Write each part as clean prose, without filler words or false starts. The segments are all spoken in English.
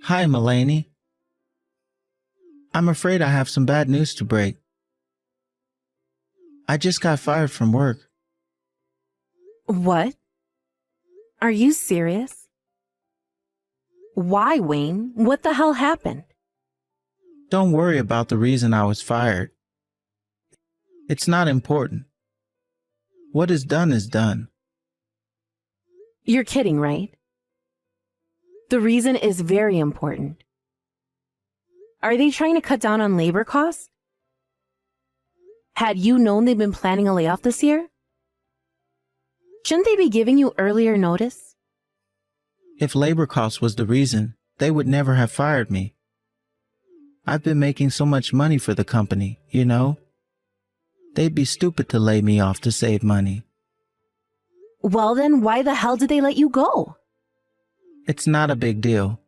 Hi, Mulaney. I'm afraid I have some bad news to break. I just got fired from work. What? Are you serious? Why, Wayne? What the hell happened? Don't worry about the reason I was fired. It's not important. What is done is done. You're kidding, right? The reason is very important. Are they trying to cut down on labor costs? Had you known they've been planning a layoff this year? Shouldn't they be giving you earlier notice? If labor costs was the reason, they would never have fired me. I've been making so much money for the company, you know? They'd be stupid to lay me off to save money. Well then, why the hell did they let you go? It's not a big deal.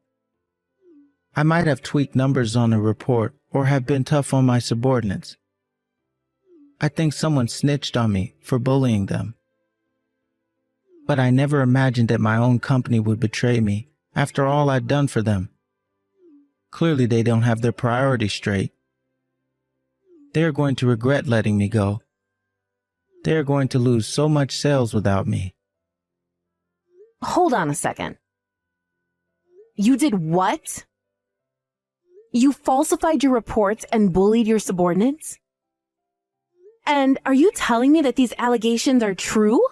I might have tweaked numbers on a report or have been tough on my subordinates. I think someone snitched on me for bullying them. But I never imagined that my own company would betray me after all I'd done for them. Clearly they don't have their priorities straight. They are going to regret letting me go. They are going to lose so much sales without me. Hold on a second. You did what? You falsified your reports and bullied your subordinates? And are you telling me that these allegations are true?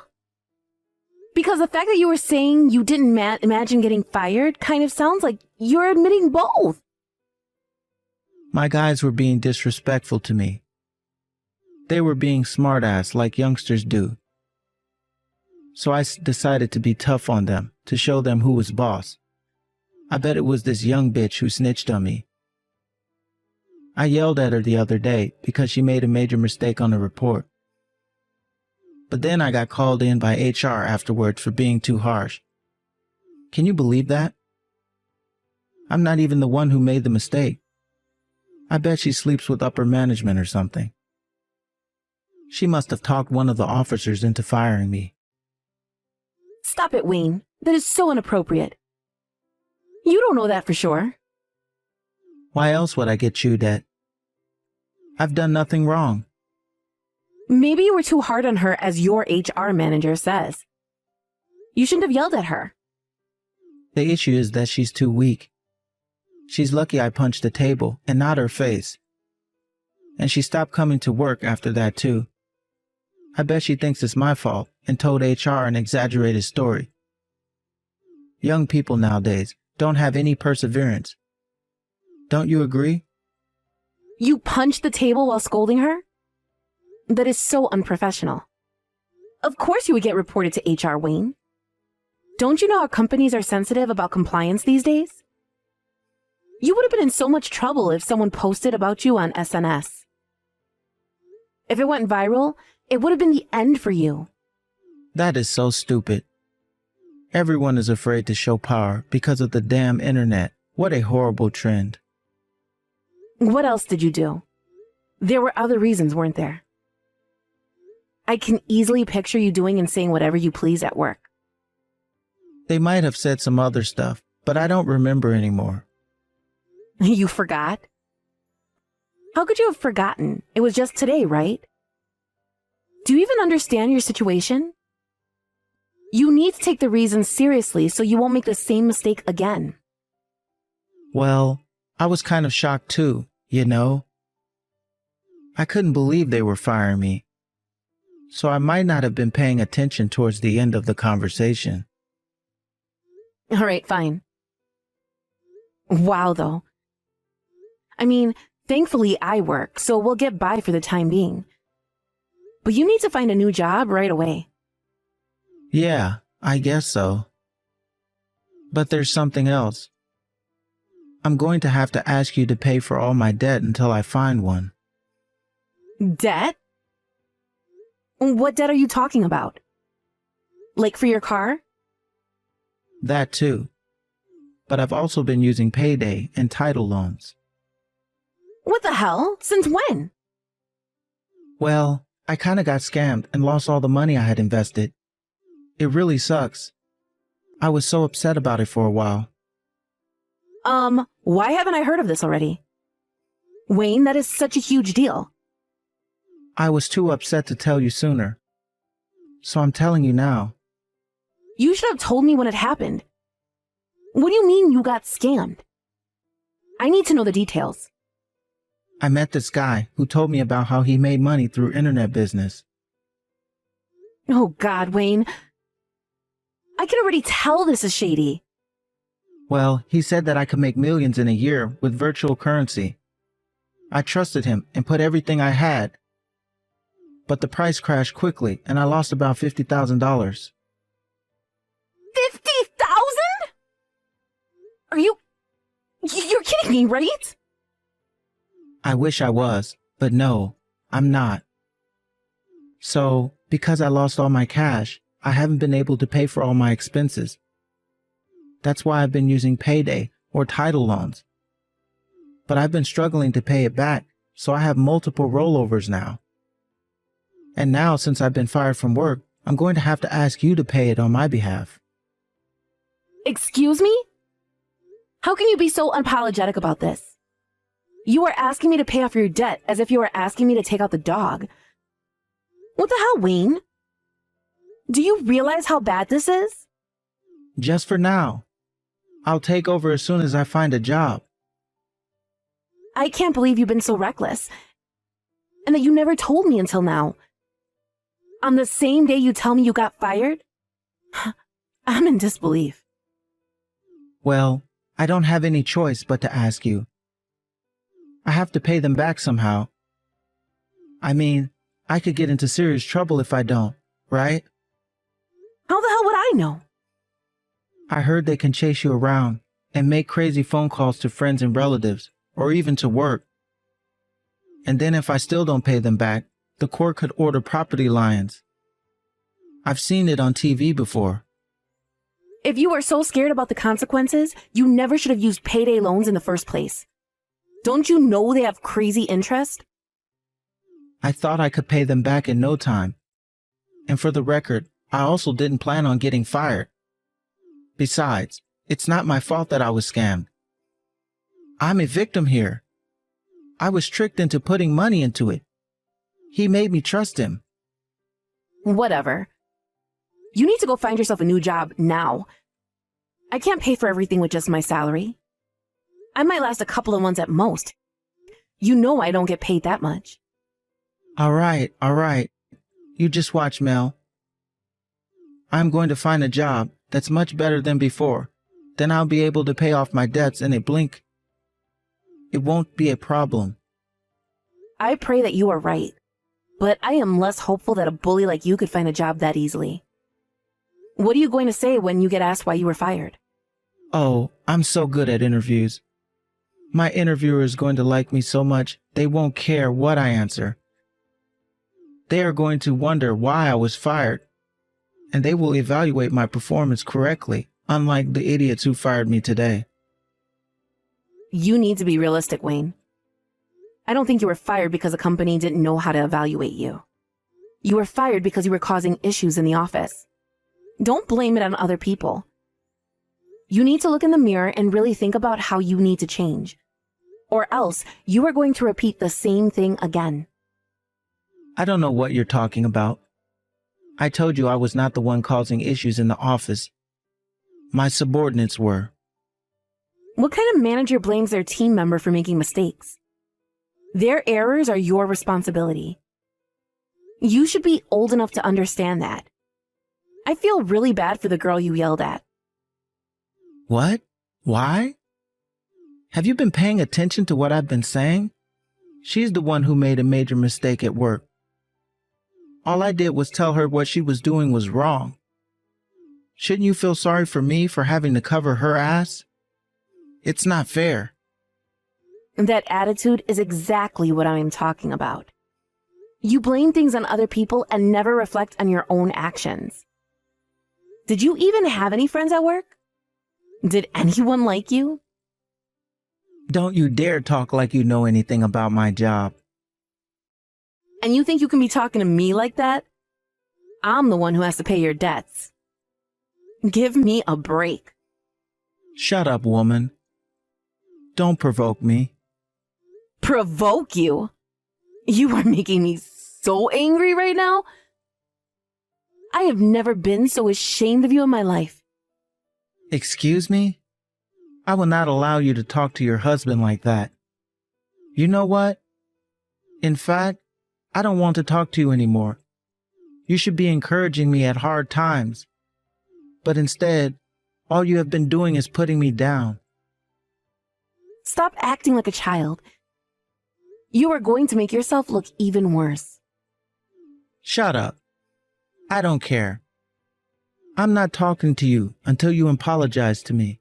Because the fact that you were saying you didn't imagine getting fired kind of sounds like you're admitting both. My guys were being disrespectful to me. They were being smartass like youngsters do. So I decided to be tough on them, to show them who was boss. I bet it was this young bitch who snitched on me. I yelled at her the other day because she made a major mistake on the report. But then I got called in by HR afterwards for being too harsh. Can you believe that? I'm not even the one who made the mistake. I bet she sleeps with upper management or something. She must have talked one of the officers into firing me. Stop it, Wayne. That is so inappropriate. You don't know that for sure. Why else would I get chewed at? I've done nothing wrong. Maybe you were too hard on her, as your HR manager says. You shouldn't have yelled at her. The issue is that she's too weak. She's lucky I punched the table and not her face. And she stopped coming to work after that too. I bet she thinks it's my fault and told HR an exaggerated story. Young people nowadays don't have any perseverance. Don't you agree? You punched the table while scolding her? That is so unprofessional. Of course you would get reported to HR, Wayne. Don't you know how companies are sensitive about compliance these days? You would have been in so much trouble if someone posted about you on SNS. If it went viral, it would have been the end for you. That is so stupid. Everyone is afraid to show power because of the damn internet. What a horrible trend. What else did you do? There were other reasons, weren't there? I can easily picture you doing and saying whatever you please at work. They might have said some other stuff, but I don't remember anymore. You forgot? How could you have forgotten? It was just today, right? Do you even understand your situation? You need to take the reasons seriously so you won't make the same mistake again. Well, I was kind of shocked too, you know? I couldn't believe they were firing me. So I might not have been paying attention towards the end of the conversation. All right, fine. Wow, though. I mean, thankfully I work, so we'll get by for the time being. But you need to find a new job right away. Yeah, I guess so. But there's something else. I'm going to have to ask you to pay for all my debt until I find one. Debt? What debt are you talking about? Like for your car? That too. But I've also been using payday and title loans. What the hell? Since when? Well, I kinda got scammed and lost all the money I had invested. It really sucks. I was so upset about it for a while. Why haven't I heard of this already? Wayne, that is such a huge deal. I was too upset to tell you sooner. So I'm telling you now. You should have told me when it happened. What do you mean you got scammed? I need to know the details. I met this guy who told me about how he made money through internet business. Oh God, Wayne. I can already tell this is shady. Well, he said that I could make millions in a year with virtual currency. I trusted him and put everything I had. But the price crashed quickly and I lost about $50,000. 50,000? Are you're kidding me, right? I wish I was, but no, I'm not. So, because I lost all my cash, I haven't been able to pay for all my expenses. That's why I've been using payday or title loans. But I've been struggling to pay it back, so I have multiple rollovers now. And now, since I've been fired from work, I'm going to have to ask you to pay it on my behalf. Excuse me? How can you be so unapologetic about this? You are asking me to pay off your debt as if you were asking me to take out the dog. What the hell, Wayne? Do you realize how bad this is? Just for now. I'll take over as soon as I find a job. I can't believe you've been so reckless. And that you never told me until now. On the same day you tell me you got fired? I'm in disbelief. Well, I don't have any choice but to ask you. I have to pay them back somehow. I mean, I could get into serious trouble if I don't, right? How the hell would I know? I heard they can chase you around and make crazy phone calls to friends and relatives, or even to work. And then if I still don't pay them back, the court could order property liens. I've seen it on TV before. If you are so scared about the consequences, you never should have used payday loans in the first place. Don't you know they have crazy interest? I thought I could pay them back in no time. And for the record, I also didn't plan on getting fired. Besides, it's not my fault that I was scammed. I'm a victim here. I was tricked into putting money into it. He made me trust him. Whatever. You need to go find yourself a new job now. I can't pay for everything with just my salary. I might last a couple of months at most. You know I don't get paid that much. All right. You just watch, Mel. I'm going to find a job that's much better than before. Then I'll be able to pay off my debts in a blink. It won't be a problem. I pray that you are right, but I am less hopeful that a bully like you could find a job that easily. What are you going to say when you get asked why you were fired? Oh, I'm so good at interviews. My interviewer is going to like me so much, they won't care what I answer. They are going to wonder why I was fired, and they will evaluate my performance correctly, unlike the idiots who fired me today. You need to be realistic, Wayne. I don't think you were fired because the company didn't know how to evaluate you. You were fired because you were causing issues in the office. Don't blame it on other people. You need to look in the mirror and really think about how you need to change. Or else, you are going to repeat the same thing again. I don't know what you're talking about. I told you I was not the one causing issues in the office. My subordinates were. What kind of manager blames their team member for making mistakes? Their errors are your responsibility. You should be old enough to understand that. I feel really bad for the girl you yelled at. What? Why? Have you been paying attention to what I've been saying? She's the one who made a major mistake at work. All I did was tell her what she was doing was wrong. Shouldn't you feel sorry for me for having to cover her ass? It's not fair. That attitude is exactly what I am talking about. You blame things on other people and never reflect on your own actions. Did you even have any friends at work? Did anyone like you? Don't you dare talk like you know anything about my job. And you think you can be talking to me like that? I'm the one who has to pay your debts. Give me a break. Shut up, woman. Don't provoke me. Provoke you? You are making me so angry right now. I have never been so ashamed of you in my life. Excuse me? I will not allow you to talk to your husband like that. You know what? In fact, I don't want to talk to you anymore. You should be encouraging me at hard times. But instead, all you have been doing is putting me down. Stop acting like a child. You are going to make yourself look even worse. Shut up. I don't care. I'm not talking to you until you apologize to me.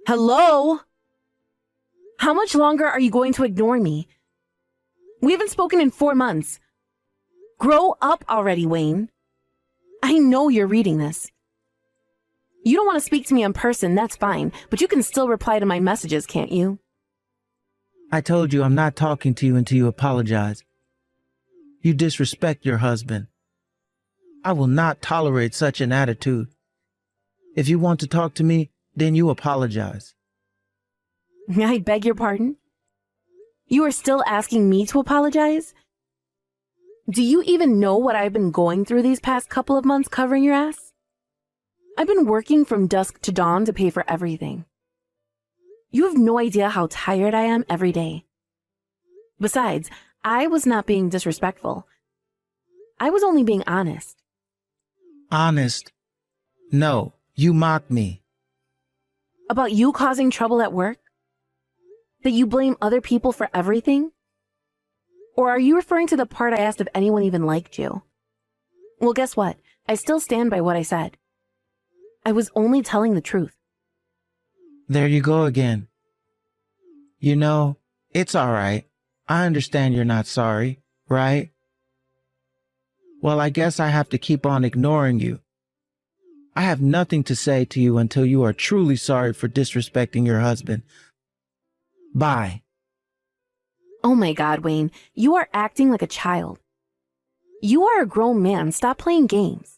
Hello? How much longer are you going to ignore me? We haven't spoken in 4 months. Grow up already, Wayne. I know you're reading this. You don't want to speak to me in person, that's fine, but you can still reply to my messages, can't you? I told you I'm not talking to you until you apologize. You disrespect your husband. I will not tolerate such an attitude. If you want to talk to me, then you apologize. I beg your pardon? You are still asking me to apologize? Do you even know what I've been going through these past couple of months covering your ass? I've been working from dusk to dawn to pay for everything. You have no idea how tired I am every day. Besides, I was not being disrespectful. I was only being honest. Honest? No, you mock me. About you causing trouble at work? That you blame other people for everything? Or are you referring to the part I asked if anyone even liked you? Well, guess what? I still stand by what I said. I was only telling the truth. There you go again. You know, it's all right. I understand you're not sorry, right? Well, I guess I have to keep on ignoring you. I have nothing to say to you until you are truly sorry for disrespecting your husband. Bye. Oh my God, Wayne, you are acting like a child. You are a grown man. Stop playing games.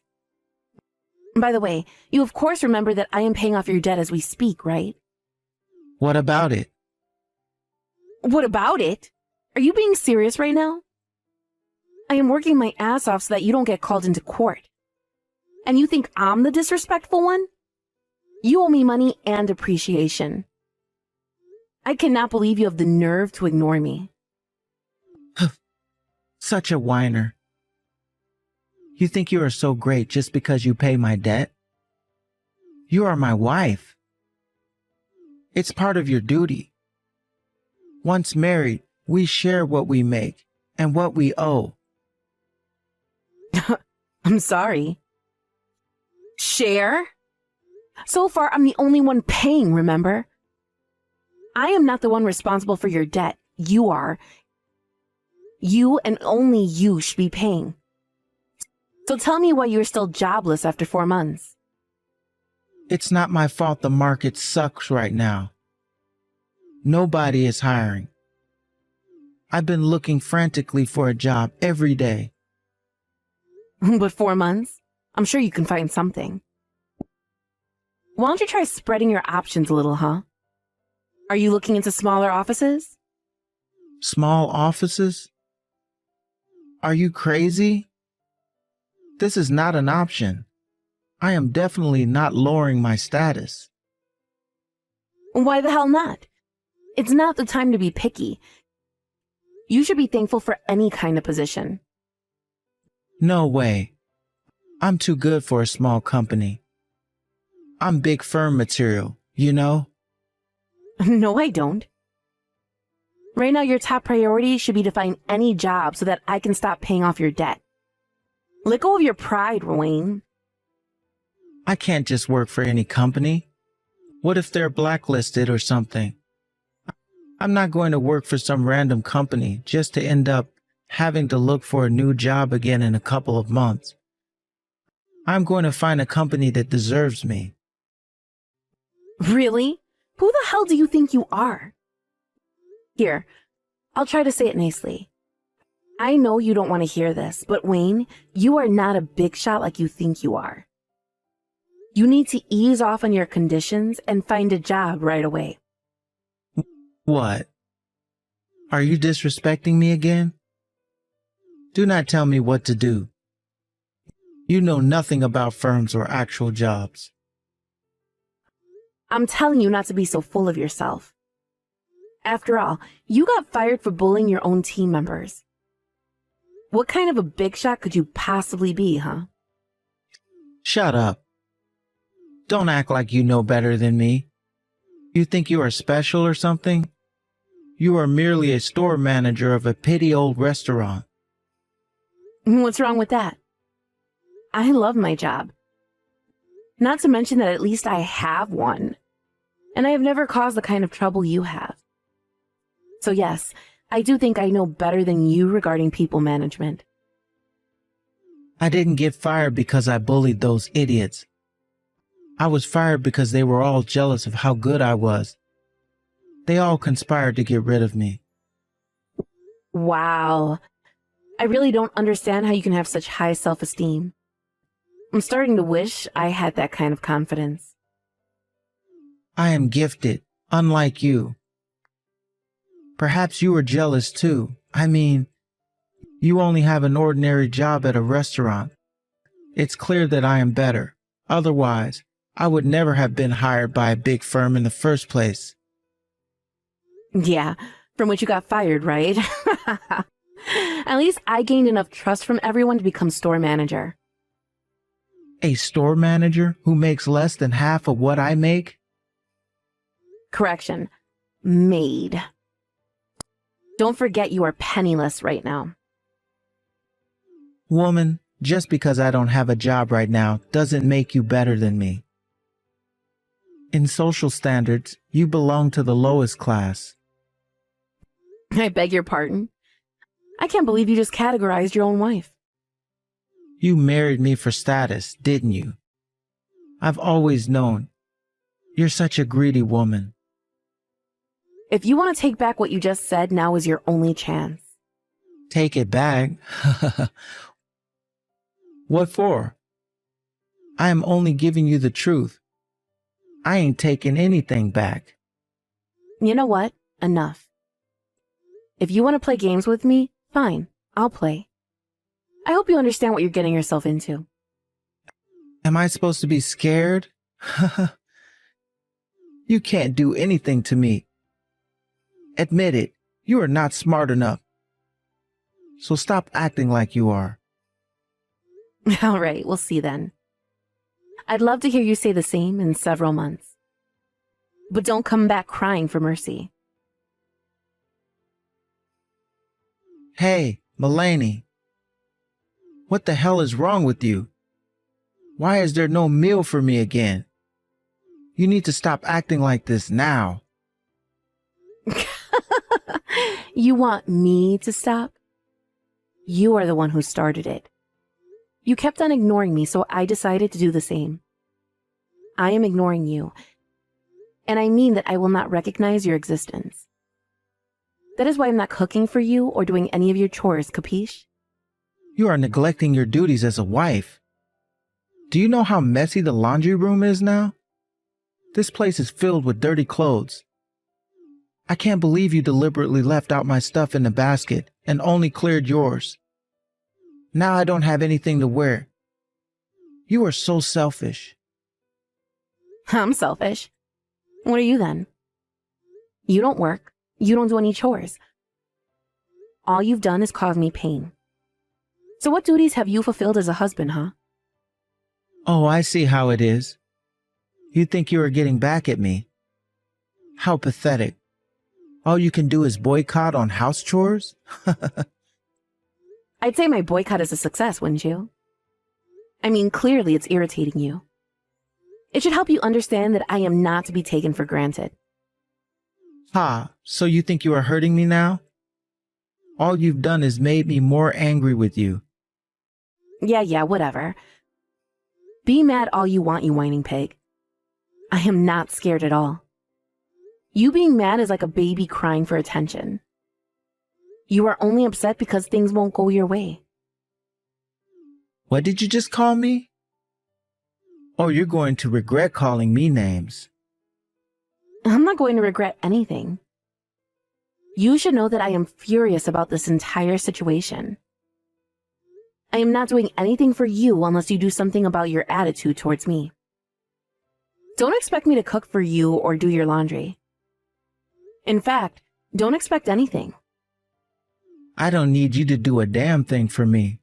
By the way, you of course remember that I am paying off your debt as we speak, right? What about it? What about it? Are you being serious right now? I am working my ass off so that you don't get called into court. And you think I'm the disrespectful one? You owe me money and appreciation. I cannot believe you have the nerve to ignore me. Such a whiner. You think you are so great just because you pay my debt? You are my wife. It's part of your duty. Once married, we share what we make and what we owe. I'm sorry. Share? So far, I'm the only one paying, remember? I am not the one responsible for your debt. You are. You and only you should be paying. So tell me why you're still jobless after 4 months. It's not my fault the market sucks right now. Nobody is hiring. I've been looking frantically for a job every day. But 4 months? I'm sure you can find something. Why don't you try spreading your options a little, huh? Are you looking into smaller offices? Small offices? Are you crazy? This is not an option. I am definitely not lowering my status. Why the hell not? It's not the time to be picky. You should be thankful for any kind of position. No way. I'm too good for a small company. I'm big firm material, you know? No, I don't. Right now, your top priority should be to find any job so that I can stop paying off your debt. Let go of your pride, Wayne. I can't just work for any company. What if they're blacklisted or something? I'm not going to work for some random company just to end up having to look for a new job again in a couple of months. I'm going to find a company that deserves me. Really? Who the hell do you think you are? Here, I'll try to say it nicely. I know you don't want to hear this, but Wayne, you are not a big shot like you think you are. You need to ease off on your conditions and find a job right away. What? Are you disrespecting me again? Do not tell me what to do. You know nothing about firms or actual jobs. I'm telling you not to be so full of yourself. After all, you got fired for bullying your own team members. What kind of a big shot could you possibly be, huh? Shut up. Don't act like you know better than me. You think you are special or something? You are merely a store manager of a petty old restaurant. What's wrong with that? I love my job. Not to mention that at least I have one. And I have never caused the kind of trouble you have. So yes, I do think I know better than you regarding people management. I didn't get fired because I bullied those idiots. I was fired because they were all jealous of how good I was. They all conspired to get rid of me. Wow. I really don't understand how you can have such high self-esteem. I'm starting to wish I had that kind of confidence. I am gifted, unlike you. Perhaps you are jealous too. I mean, you only have an ordinary job at a restaurant. It's clear that I am better. Otherwise, I would never have been hired by a big firm in the first place. Yeah, from which you got fired, right? At least I gained enough trust from everyone to become store manager. A store manager who makes less than half of what I make? Correction. Maid. Don't forget you are penniless right now. Woman, just because I don't have a job right now doesn't make you better than me. In social standards, you belong to the lowest class. I beg your pardon. I can't believe you just categorized your own wife. You married me for status, didn't you? I've always known. You're such a greedy woman. If you want to take back what you just said, now is your only chance. Take it back? What for? I am only giving you the truth. I ain't taking anything back. You know what? Enough. If you want to play games with me, fine, I'll play. I hope you understand what you're getting yourself into. Am I supposed to be scared? You can't do anything to me. Admit it, you are not smart enough. So stop acting like you are. All right, we'll see then. I'd love to hear you say the same in several months. But don't come back crying for mercy. Hey, Mulaney. What the hell is wrong with you? Why is there no meal for me again? You need to stop acting like this now. You want me to stop? You are the one who started it. You kept on ignoring me, so I decided to do the same. I am ignoring you, and I mean that I will not recognize your existence. That is why I'm not cooking for you or doing any of your chores, capiche? You are neglecting your duties as a wife. Do you know how messy the laundry room is now? This place is filled with dirty clothes. I can't believe you deliberately left out my stuff in the basket and only cleared yours. Now I don't have anything to wear. You are so selfish. I'm selfish. What are you then? You don't work. You don't do any chores. All you've done is cause me pain. So what duties have you fulfilled as a husband, huh? Oh, I see how it is. You think you are getting back at me. How pathetic. All you can do is boycott on house chores? I'd say my boycott is a success, wouldn't you? I mean, clearly it's irritating you. It should help you understand that I am not to be taken for granted. Ha, so you think you are hurting me now? All you've done is made me more angry with you. Yeah, whatever. Be mad all you want, you whining pig. I am not scared at all. You being mad is like a baby crying for attention. You are only upset because things won't go your way. What did you just call me? Oh, you're going to regret calling me names. I'm not going to regret anything. You should know that I am furious about this entire situation. I am not doing anything for you unless you do something about your attitude towards me. Don't expect me to cook for you or do your laundry. In fact, don't expect anything. I don't need you to do a damn thing for me.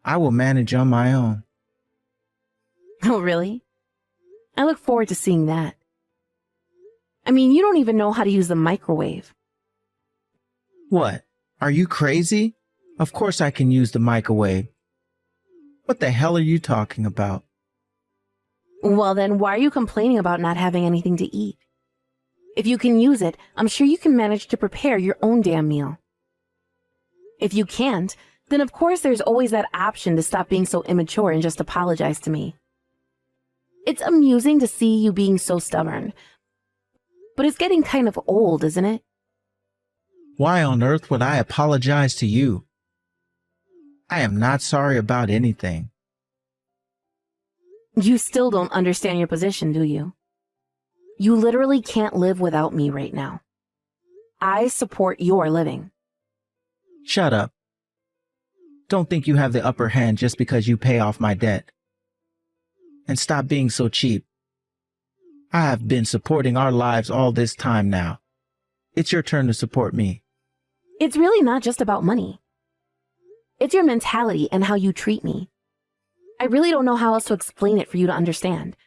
I will manage on my own. Oh, really? I look forward to seeing that. I mean, you don't even know how to use the microwave. What? Are you crazy? Of course I can use the microwave. What the hell are you talking about? Well, then why are you complaining about not having anything to eat? If you can use it, I'm sure you can manage to prepare your own damn meal. If you can't, then of course there's always that option to stop being so immature and just apologize to me. It's amusing to see you being so stubborn, but it's getting kind of old, isn't it? Why on earth would I apologize to you? I am not sorry about anything. You still don't understand your position, do you? You literally can't live without me right now. I support your living. Shut up. Don't think you have the upper hand just because you pay off my debt. And stop being so cheap. I have been supporting our lives all this time now. It's your turn to support me. It's really not just about money. It's your mentality and how you treat me. I really don't know how else to explain it for you to understand.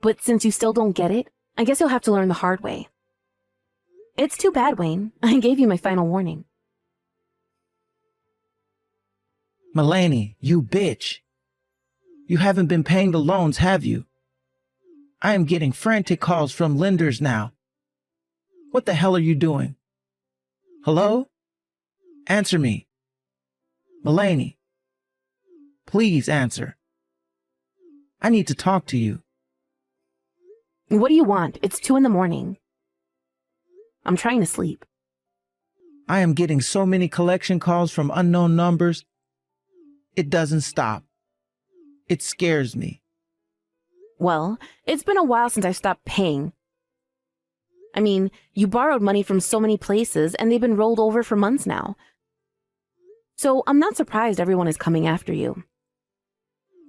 But since you still don't get it, I guess you'll have to learn the hard way. It's too bad, Wayne. I gave you my final warning. Mulaney, you bitch. You haven't been paying the loans, have you? I am getting frantic calls from lenders now. What the hell are you doing? Hello? Answer me. Mulaney. Please answer. I need to talk to you. What do you want? It's 2 a.m. I'm trying to sleep. I am getting so many collection calls from unknown numbers. It doesn't stop. It scares me. Well, it's been a while since I stopped paying. I mean, you borrowed money from so many places and they've been rolled over for months now. So I'm not surprised everyone is coming after you.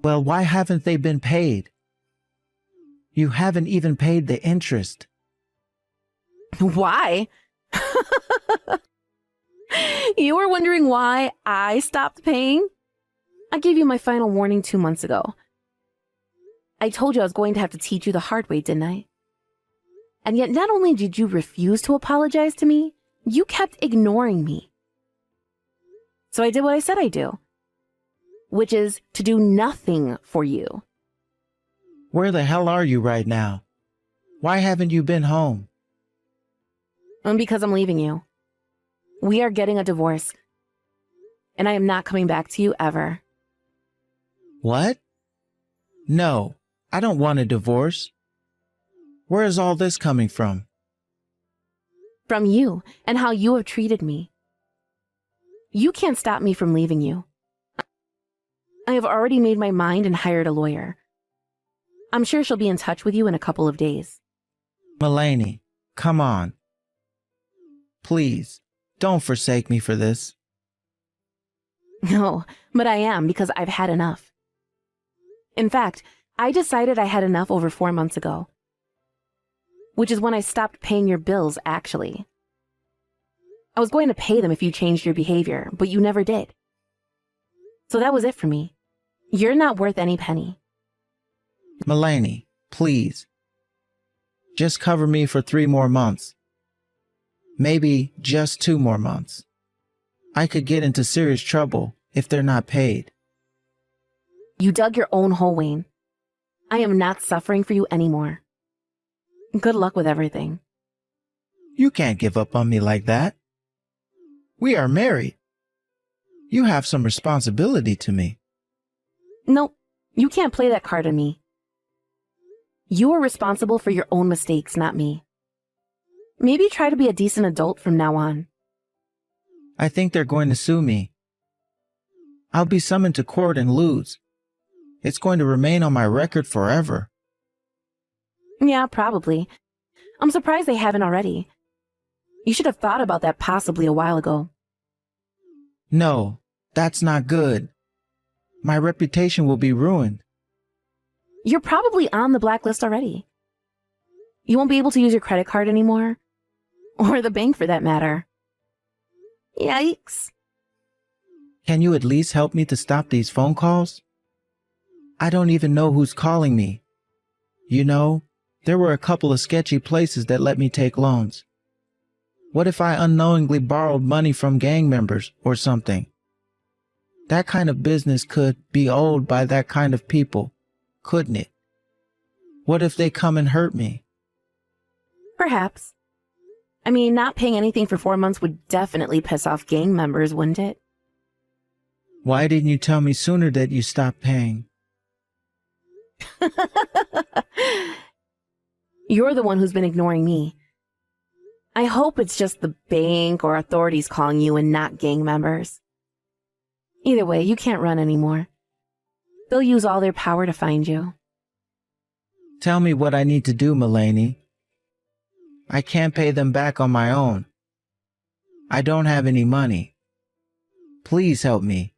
Well, why haven't they been paid? You haven't even paid the interest. Why? You were wondering why I stopped paying? I gave you my final warning 2 months ago. I told you I was going to have to teach you the hard way, didn't I? And yet not only did you refuse to apologize to me, you kept ignoring me. So I did what I said I'd do, which is to do nothing for you. Where the hell are you right now? Why haven't you been home? Because I'm leaving you. We are getting a divorce. And I am not coming back to you ever. What? No, I don't want a divorce. Where is all this coming from? From you and how you have treated me. You can't stop me from leaving you. I have already made my mind and hired a lawyer. I'm sure she'll be in touch with you in a couple of days. Mulaney, come on. Please, don't forsake me for this. No, but I am because I've had enough. In fact, I decided I had enough over 4 months ago. Which is when I stopped paying your bills, actually. I was going to pay them if you changed your behavior, but you never did. So that was it for me. You're not worth any penny. Mulaney, please. Just cover me for 3 more months. Maybe just 2 more months. I could get into serious trouble if they're not paid. You dug your own hole, Wayne. I am not suffering for you anymore. Good luck with everything. You can't give up on me like that. We are married. You have some responsibility to me. Nope, you can't play that card on me. You are responsible for your own mistakes, not me. Maybe try to be a decent adult from now on. I think they're going to sue me. I'll be summoned to court and lose. It's going to remain on my record forever. Yeah, probably. I'm surprised they haven't already. You should have thought about that possibly a while ago. No, that's not good. My reputation will be ruined. You're probably on the blacklist already. You won't be able to use your credit card anymore. Or the bank for that matter. Yikes. Can you at least help me to stop these phone calls? I don't even know who's calling me. You know, there were a couple of sketchy places that let me take loans. What if I unknowingly borrowed money from gang members or something? That kind of business could be owned by that kind of people, couldn't it? What if they come and hurt me? Perhaps. I mean, not paying anything for 4 months would definitely piss off gang members, wouldn't it? Why didn't you tell me sooner that you stopped paying? You're the one who's been ignoring me. I hope it's just the bank or authorities calling you and not gang members. Either way, you can't run anymore. They'll use all their power to find you. Tell me what I need to do, Mulaney. I can't pay them back on my own. I don't have any money. Please help me.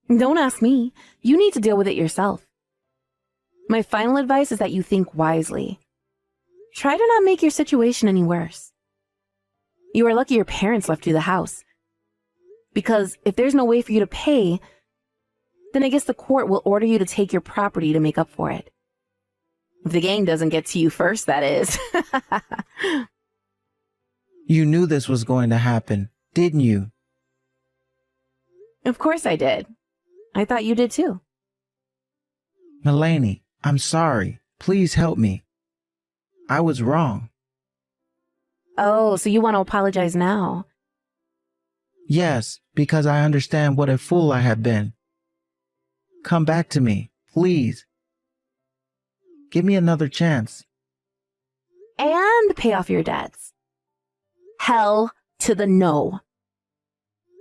Don't ask me. You need to deal with it yourself. My final advice is that you think wisely. Try to not make your situation any worse. You are lucky your parents left you the house. Because if there's no way for you to pay, then I guess the court will order you to take your property to make up for it. If the gang doesn't get to you first, that is. You knew this was going to happen, didn't you? Of course I did. I thought you did too. Mulaney, I'm sorry. Please help me. I was wrong. Oh, so you want to apologize now? Yes, because I understand what a fool I have been. Come back to me, please. Give me another chance. And pay off your debts. Hell to the no.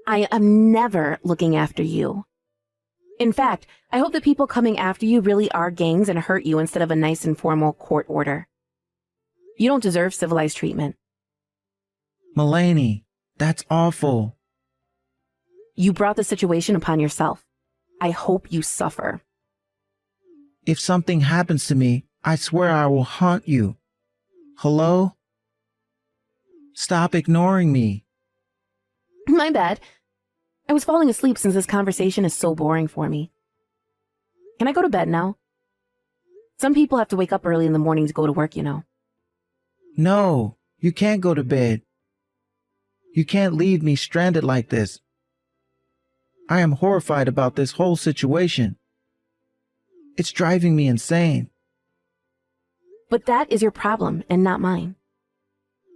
I am never looking after you. In fact, I hope the people coming after you really are gangs and hurt you instead of a nice and formal court order. You don't deserve civilized treatment. Mulaney, that's awful. You brought the situation upon yourself. I hope you suffer. If something happens to me, I swear I will haunt you. Hello? Stop ignoring me. My bad. I was falling asleep since this conversation is so boring for me. Can I go to bed now? Some people have to wake up early in the morning to go to work, you know. No, you can't go to bed. You can't leave me stranded like this. I am horrified about this whole situation. It's driving me insane. But that is your problem and not mine.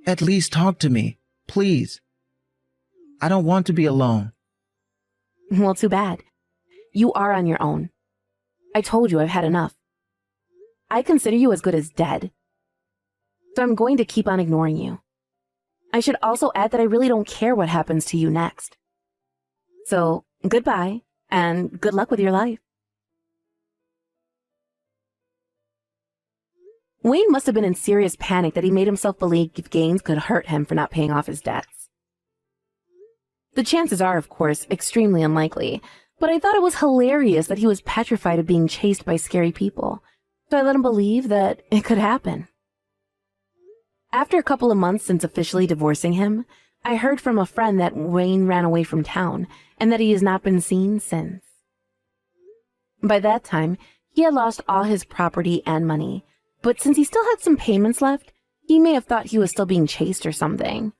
At least talk to me, please. I don't want to be alone. Well, too bad. You are on your own. I told you I've had enough. I consider you as good as dead. So I'm going to keep on ignoring you. I should also add that I really don't care what happens to you next. So, goodbye, and good luck with your life. Wayne must have been in serious panic that he made himself believe gangs could hurt him for not paying off his debts. The chances are, of course, extremely unlikely, but I thought it was hilarious that he was petrified of being chased by scary people, so I let him believe that it could happen. After a couple of months since officially divorcing him, I heard from a friend that Wayne ran away from town and that he has not been seen since. By that time, he had lost all his property and money, but since he still had some payments left, he may have thought he was still being chased or something.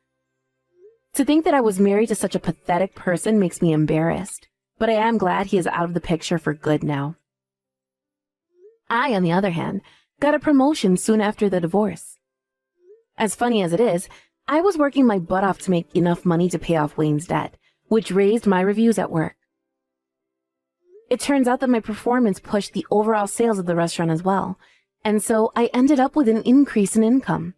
To think that I was married to such a pathetic person makes me embarrassed, but I am glad he is out of the picture for good now. I, on the other hand, got a promotion soon after the divorce. As funny as it is, I was working my butt off to make enough money to pay off Wayne's debt, which raised my reviews at work. It turns out that my performance pushed the overall sales of the restaurant as well, and so I ended up with an increase in income.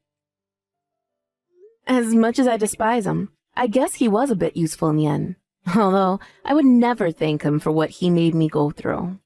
As much as I despise him, I guess he was a bit useful in the end, although I would never thank him for what he made me go through.